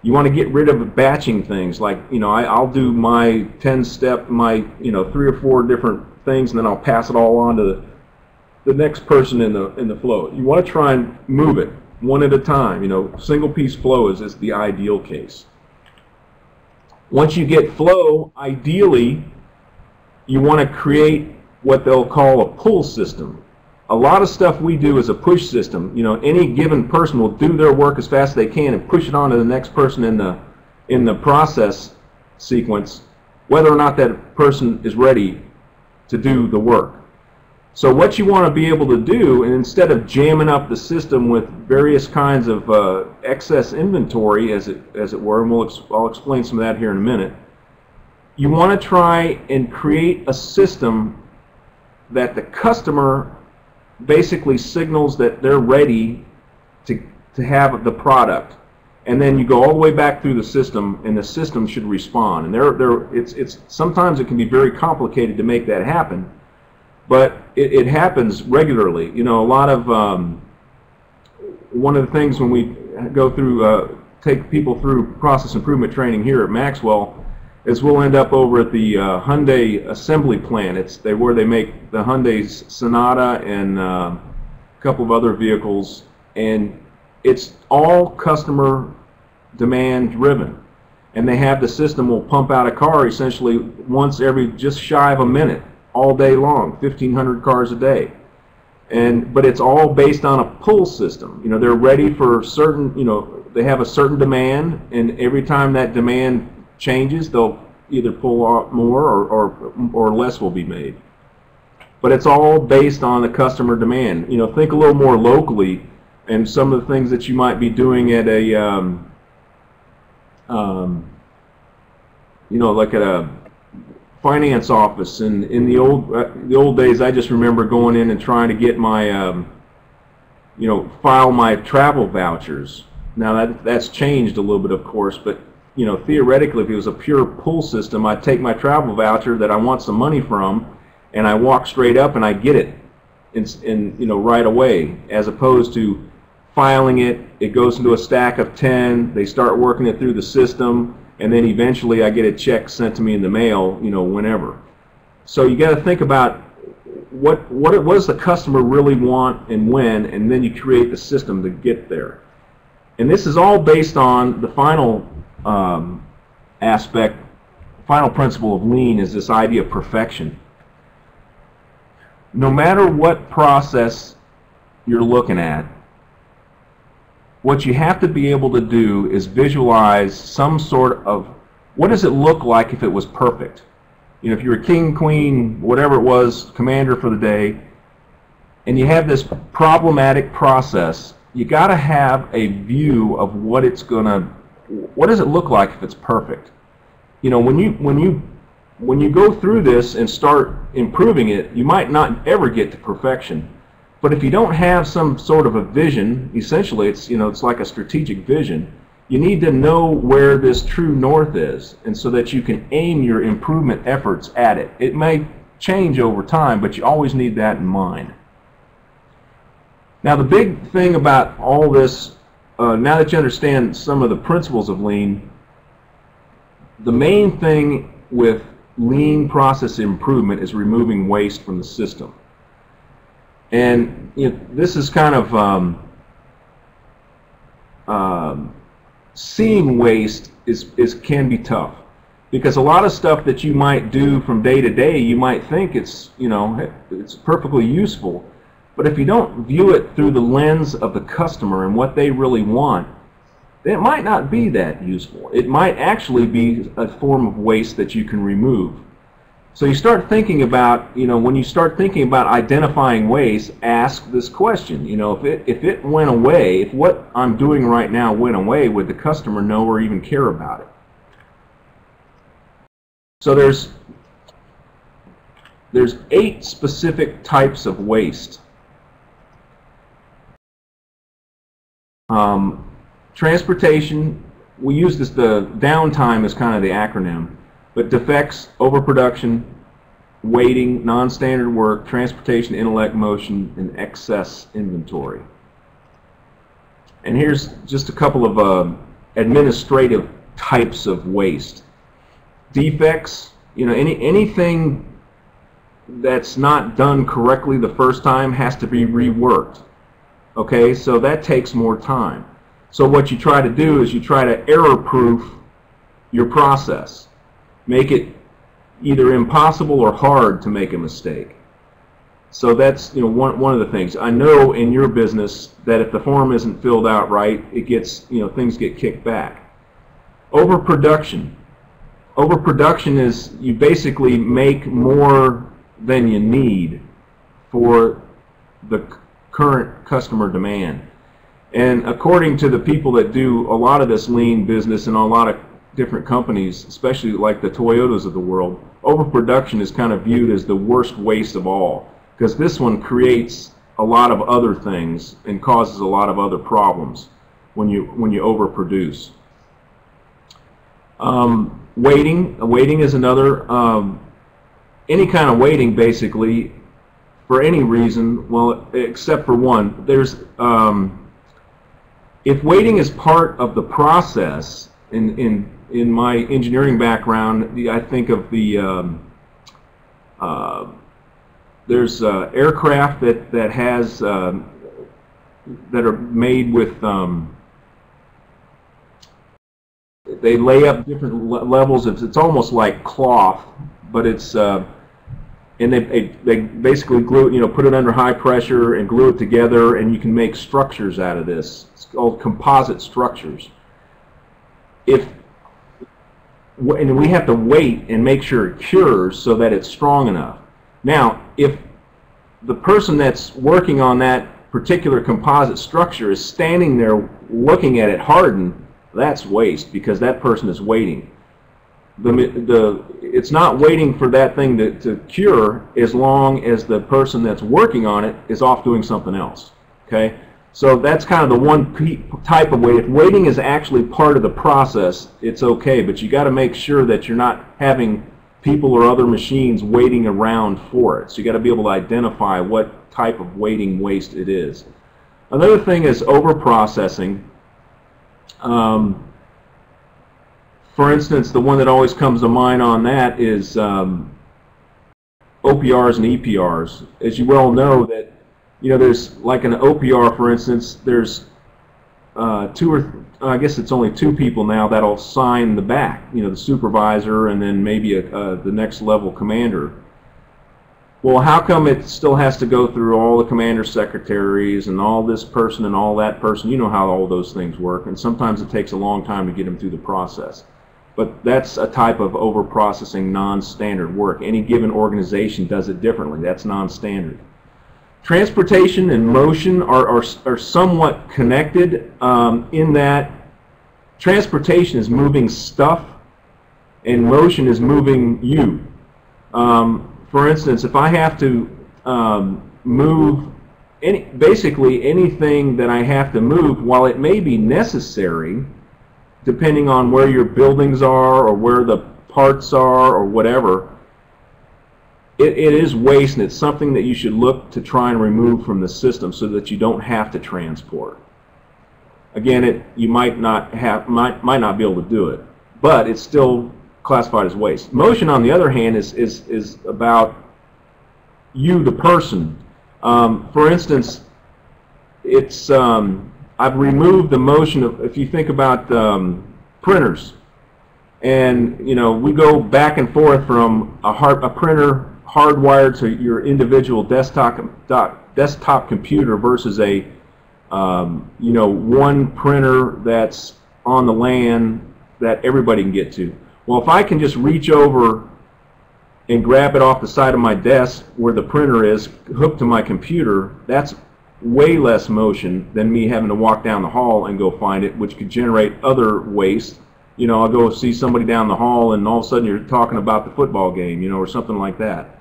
You want to get rid of batching things like, I'll do my 10-step, my 3 or 4 different things, and then I'll pass it all on to the next person in the flow. You want to try and move it one at a time. Single piece flow is the ideal case. Once you get flow, ideally, you want to create what they'll call a pull system. A lot of stuff we do is a push system. Any given person will do their work as fast as they can and push it on to the next person in the process sequence, whether or not that person is ready to do the work. So what you want to be able to do, and instead of jamming up the system with various kinds of excess inventory, as it were, and I'll explain some of that here in a minute, you want to try and create a system that the customer basically signals that they're ready to have the product, and then you go all the way back through the system, and the system should respond. And sometimes it can be very complicated to make that happen, but it happens regularly. A lot of one of the things when we go through take people through process improvement training here at Maxwell is we'll end up over at the Hyundai assembly plant. It's where they make the Hyundai Sonata and a couple of other vehicles, and it's all customer demand driven. And they have the system will pump out a car essentially once every just shy of a minute, all day long, 1,500 cars a day. But it's all based on a pull system. They're ready for certain, they have a certain demand, and every time that demand changes, they'll either pull out more or less will be made. But it's all based on the customer demand. Think a little more locally, and some of the things that you might be doing at a like at a finance office. In the old days, I just remember going in and trying to get my file my travel vouchers. Now that's changed a little bit, of course, but theoretically, if it was a pure pull system, I'd take my travel voucher that I want some money from, and I walk straight up and I get it right away, as opposed to filing it. It goes into a stack of 10. They start working it through the system, and then eventually I get a check sent to me in the mail, whenever. So you got to think about what does the customer really want and when, and then you create the system to get there. And this is all based on the final final principle of lean is this idea of perfection. No matter what process you're looking at, what you have to be able to do is visualize some sort of, what does it look like if it was perfect? If you're a king, queen, whatever it was, commander for the day, and you have this problematic process, you got to have a view of what does it look like if it's perfect? When you when you go through this and start improving it, you might not ever get to perfection. But if you don't have some sort of a vision, essentially it's, you know, it's like a strategic vision. You need to know where this true north is, and so that you can aim your improvement efforts at it. It may change over time, but you always need that in mind. Now the big thing about all this, now that you understand some of the principles of lean, the main thing with lean process improvement is removing waste from the system. And you know, this is kind of seeing waste can be tough, because a lot of stuff that you might do from day to day, you might think it's, you know, it's perfectly useful, but if you don't view it through the lens of the customer and what they really want, it might not be that useful. It might actually be a form of waste that you can remove. So you start thinking about, you know, when you start thinking about identifying waste, ask this question. You know, if it went away, if what I'm doing right now went away, would the customer know or even care about it? So there's 8 specific types of waste. Transportation, we use this, the downtime as kind of the acronym, but defects, overproduction, waiting, non-standard work, transportation, intellect, motion, and excess inventory. And here's just a couple of administrative types of waste. Defects, you know, anything that's not done correctly the first time has to be reworked. Okay, so that takes more time. So what you try to do is you try to error-proof your process. Make it either impossible or hard to make a mistake. So that's, you know, one of the things. I know in your business that if the form isn't filled out right, it gets, you know, things get kicked back. Overproduction. Overproduction is you basically make more than you need for the current customer demand. And according to the people that do a lot of this lean business and a lot of different companies, especially like the Toyotas of the world, overproduction is kind of viewed as the worst waste of all, because this one creates a lot of other things and causes a lot of other problems when you overproduce. Waiting is another. Any kind of waiting, basically, for any reason, well, except for one. There's if waiting is part of the process, in my engineering background, I think of the there's aircraft that has that are made with they lay up different levels of, it's almost like cloth, but it's and they basically glue it, you know, put it under high pressure and glue it together, and you can make structures out of this. It's called composite structures. And we have to wait and make sure it cures so that it's strong enough. Now, if the person that's working on that particular composite structure is standing there looking at it harden, that's waste, because that person is waiting. It's not waiting for that thing to cure as long as the person that's working on it is off doing something else. Okay? So that's kind of the one type of wait. If waiting is actually part of the process, it's okay, but you got to make sure that you're not having people or other machines waiting around for it. So you got to be able to identify what type of waiting waste it is. Another thing is over-processing. For instance, the one that always comes to mind on that is OPRs and EPRs. As you well know, that, you know, there's like an OPR, for instance, there's I guess it's only 2 people now that'll sign the back, you know, the supervisor and then maybe the next level commander. Well, how come it still has to go through all the commander secretaries and all this person and all that person? You know how all those things work, and sometimes it takes a long time to get them through the process. But that's a type of over-processing non-standard work. Any given organization does it differently. That's non-standard. Transportation and motion are somewhat connected in that transportation is moving stuff, and motion is moving you. For instance, if I have to move basically anything that I have to move, while it may be necessary, depending on where your buildings are or where the parts are or whatever, it is waste, and it's something that you should look to try and remove from the system so that you don't have to transport. Again, you might not be able to do it, but it's still classified as waste. Motion, on the other hand, is about you, the person. For instance, it's I've removed the motion of, if you think about printers, and we go back and forth from a printer hardwired to your individual desktop computer versus a one printer that's on the LAN that everybody can get to. Well, if I can just reach over and grab it off the side of my desk where the printer is hooked to my computer, that's way less motion than me having to walk down the hall and go find it, which could generate other waste. I'll go see somebody down the hall and all of a sudden you're talking about the football game, or something like that.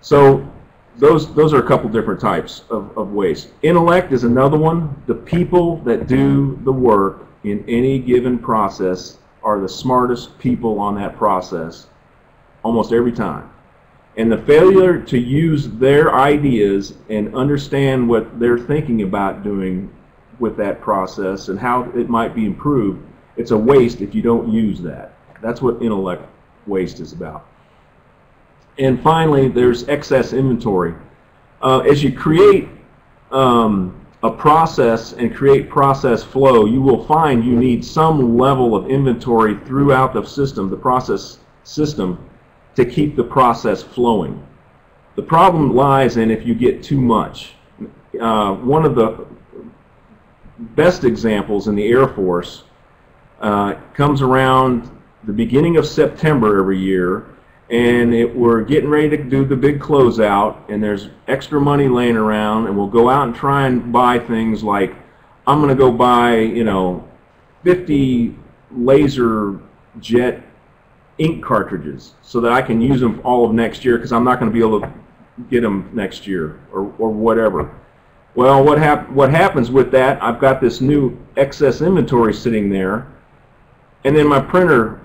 So those are a couple different types of waste. Intellect is another one. The people that do the work in any given process are the smartest people on that process almost every time. And the failure to use their ideas and understand what they're thinking about doing with that process and how it might be improved, it's a waste if you don't use that. That's what intellect waste is about. And finally, there's excess inventory. As you create a process and create process flow, you will find you need some level of inventory throughout the system, the process system, to keep the process flowing. The problem lies in if you get too much. One of the best examples in the Air Force comes around the beginning of September every year, and we're getting ready to do the big closeout, and there's extra money laying around, and we'll go out and try and buy things like, I'm going to go buy 50 laser jet ink cartridges so that I can use them all of next year, because I'm not going to be able to get them next year or whatever. Well, what happens with that, I've got this new excess inventory sitting there, and then my printer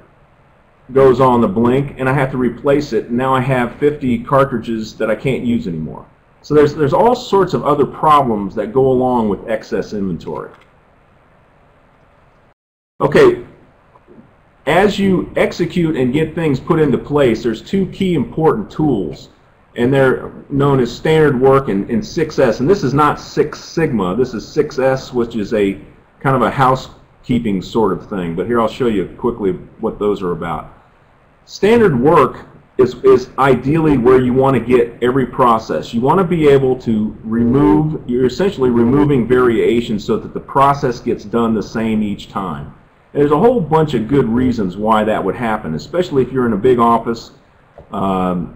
goes on the blink and I have to replace it, and now I have 50 cartridges that I can't use anymore. So there's all sorts of other problems that go along with excess inventory. Okay, as you execute and get things put into place, there's two key important tools, and they're known as standard work and 6S. And this is not Six Sigma, this is 6S, which is a kind of a housekeeping sort of thing. But here I'll show you quickly what those are about. Standard work is ideally where you want to get every process. You want to be able to remove, you're essentially removing variations so that the process gets done the same each time. And there's a whole bunch of good reasons why that would happen, especially if you're in a big office. The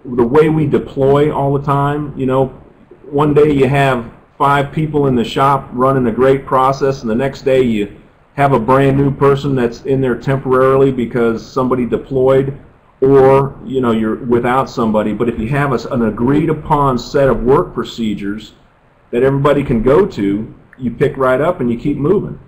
way we deploy all the time, one day you have 5 people in the shop running a great process, and the next day you have a brand new person that's in there temporarily because somebody deployed, or you're without somebody. But if you have an agreed upon set of work procedures that everybody can go to, you pick right up and you keep moving.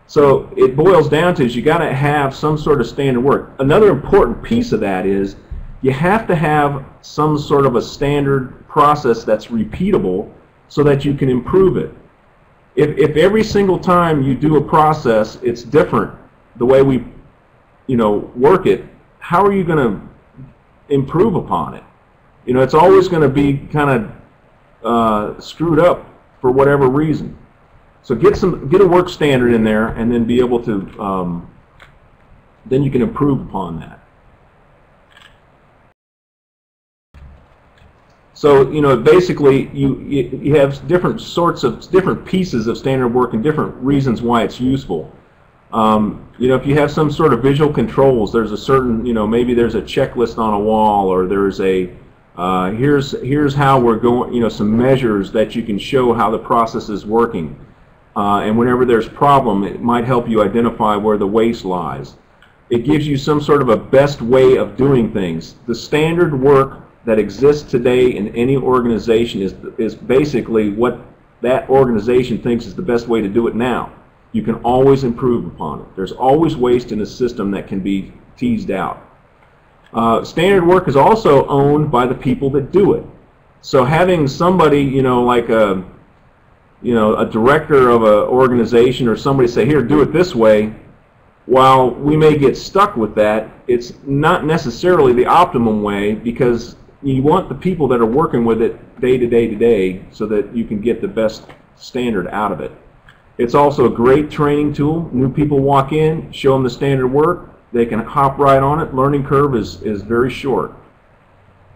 So it boils down to is you got to have some sort of standard work. Another important piece of that is you have to have some sort of a standard process that's repeatable so that you can improve it. If every single time you do a process it's different the way we work it, how are you going to improve upon it? It's always going to be kind of screwed up for whatever reason. So get a work standard in there, and then be able to then you can improve upon that. So basically you have different pieces of standard work and different reasons why it's useful. If you have some sort of visual controls, there's a certain maybe there's a checklist on a wall, or there's a here's how we're going, some measures that you can show how the process is working. And whenever there's problem, it might help you identify where the waste lies. It gives you some sort of a best way of doing things. The standard work that exists today in any organization is basically what that organization thinks is the best way to do it now. You can always improve upon it. There's always waste in a system that can be teased out. Standard work is also owned by the people that do it. So having somebody, like a director of an organization or somebody say, here, do it this way, while we may get stuck with that, it's not necessarily the optimum way, because you want the people that are working with it day to day to day so that you can get the best standard out of it. It's also a great training tool. New people walk in, show them the standard work, they can hop right on it. Learning curve is very short.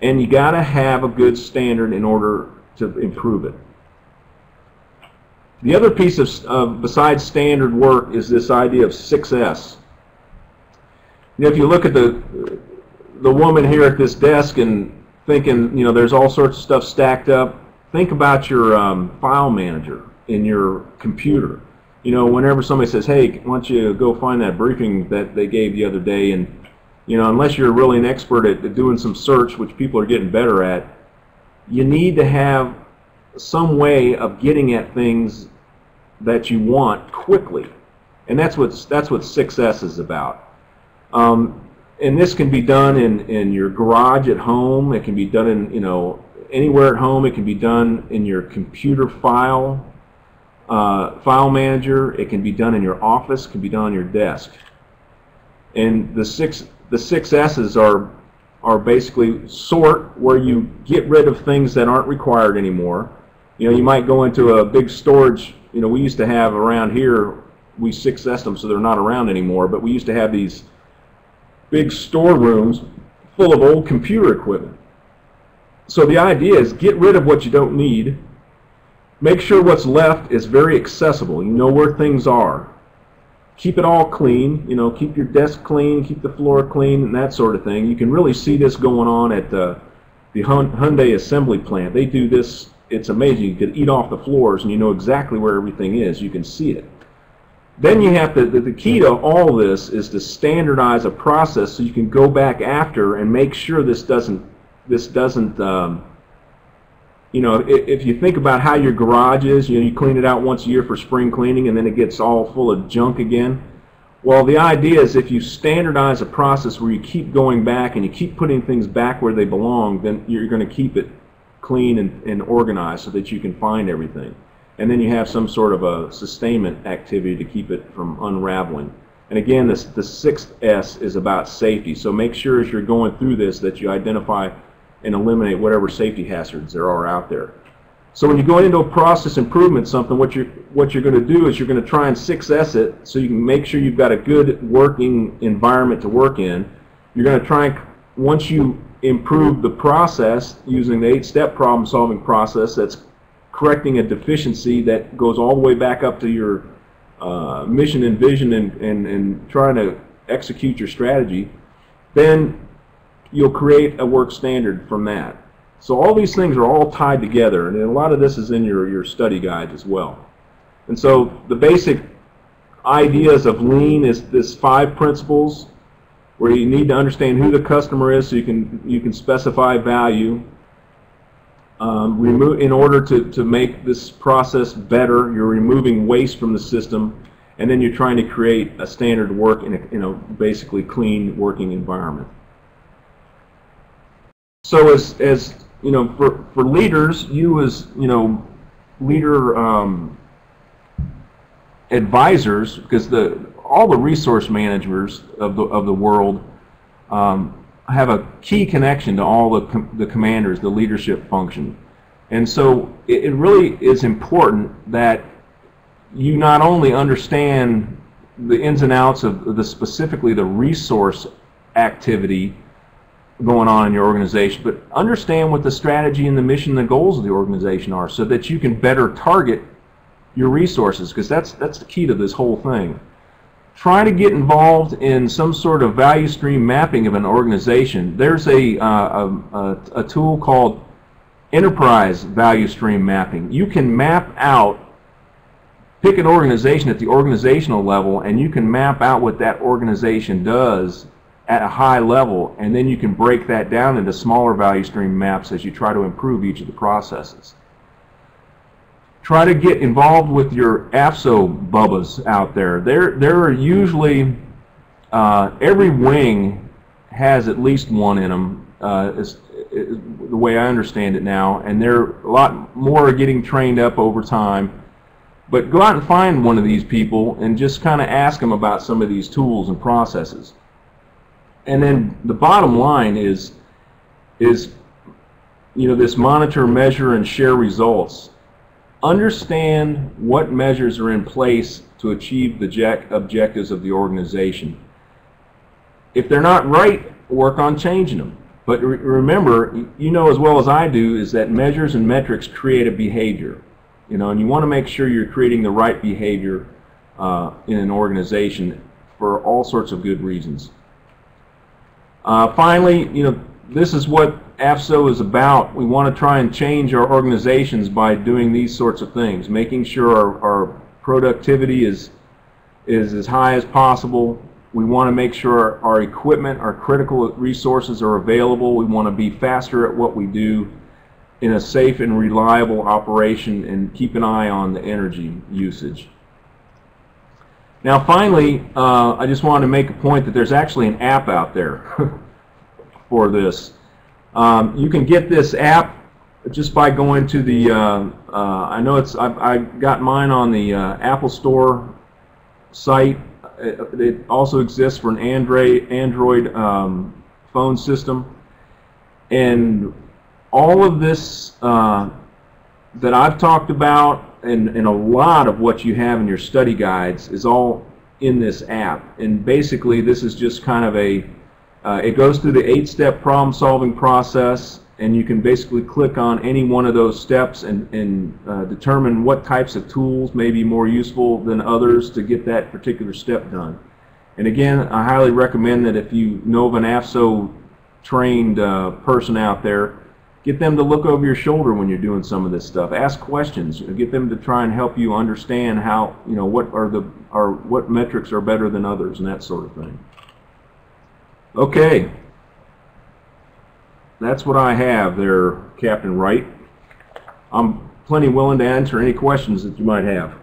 And you got to have a good standard in order to improve it. The other piece of besides standard work is this idea of 6S. If you look at the woman here at this desk and thinking, there's all sorts of stuff stacked up, think about your file manager in your computer. Whenever somebody says, hey, why don't you go find that briefing that they gave the other day, and unless you're really an expert at doing some search, which people are getting better at, you need to have some way of getting at things that you want quickly. And that's what 6S is about. And this can be done in your garage at home. It can be done in anywhere at home. It can be done in your computer file manager. It can be done in your office. It can be done on your desk. And the 6S's are basically sort, where you get rid of things that aren't required anymore. You might go into a big storage. We used to have around here, we 6S'd them so they're not around anymore, but we used to have these big storerooms full of old computer equipment. So the idea is get rid of what you don't need. Make sure what's left is very accessible. You know where things are. Keep it all clean. Keep your desk clean, keep the floor clean, and that sort of thing. You can really see this going on at the Hyundai assembly plant. They do this. It's amazing. You can eat off the floors, and you know exactly where everything is. You can see it. Then you have to, the key to all this is to standardize a process so you can go back after and make sure this doesn't, if you think about how your garage is, you clean it out once a year for spring cleaning and then it gets all full of junk again. Well, the idea is if you standardize a process where you keep going back and you keep putting things back where they belong, then you're going to keep it clean and organized so that you can find everything. And then you have some sort of a sustainment activity to keep it from unraveling. And again, the 6th S is about safety. So make sure as you're going through this that you identify and eliminate whatever safety hazards there are out there. So when you go into a process improvement, what you're going to do is you're going to try and 6S it so you can make sure you've got a good working environment to work in. You're going to try and, once you improve the process using the 8-step problem-solving process that's correcting a deficiency that goes all the way back up to your mission and vision and trying to execute your strategy, then you'll create a work standard from that. So all these things are all tied together, and a lot of this is in your study guide as well. And so the basic ideas of lean is this 5 principles where you need to understand who the customer is so you can specify value. In order to make this process better, you're removing waste from the system, and then you're trying to create a standard work in a basically clean working environment. So as for leaders, you as leader advisors, because all the resource managers of the world have a key connection to all the commanders, the leadership function. And so it really is important that you not only understand the ins and outs of specifically the resource activity going on in your organization, but understand what the strategy and the mission and the goals of the organization are so that you can better target your resources, because that's the key to this whole thing. Try to get involved in some sort of value stream mapping of an organization. There's a tool called enterprise value stream mapping. You can map out pick an organization at the organizational level, and you can map out what that organization does at a high level, and then you can break that down into smaller value stream maps as you try to improve each of the processes. Try to get involved with your AFSO bubbas out there. There are usually, every wing has at least one in them, is the way I understand it now, and a lot more are getting trained up over time. But go out and find one of these people and just kind of ask them about some of these tools and processes. And then the bottom line is this monitor, measure, and share results. Understand what measures are in place to achieve the objectives of the organization. If they're not right, work on changing them. But remember, you know as well as I do, is that measures and metrics create a behavior. And you want to make sure you're creating the right behavior in an organization for all sorts of good reasons. Finally, this is what AFSO is about. We want to try and change our organizations by doing these sorts of things, making sure our productivity is as high as possible. We want to make sure our equipment, our critical resources are available. We want to be faster at what we do in a safe and reliable operation, and keep an eye on the energy usage. Now finally, I just wanted to make a point that there's actually an app out there for this. You can get this app just by going to the, I got mine on the Apple Store site. It also exists for an Android phone system. And all of this that I've talked about, and a lot of what you have in your study guides, is all in this app. And basically this is just kind of it goes through the 8-step problem solving process, and you can basically click on any one of those steps and determine what types of tools may be more useful than others to get that particular step done. And again, I highly recommend that if you know of an AFSO trained person out there, get them to look over your shoulder when you're doing some of this stuff. Ask questions. Get them to try and help you understand how, what metrics are better than others and that sort of thing. Okay. That's what I have there, Captain Wright. I'm plenty willing to answer any questions that you might have.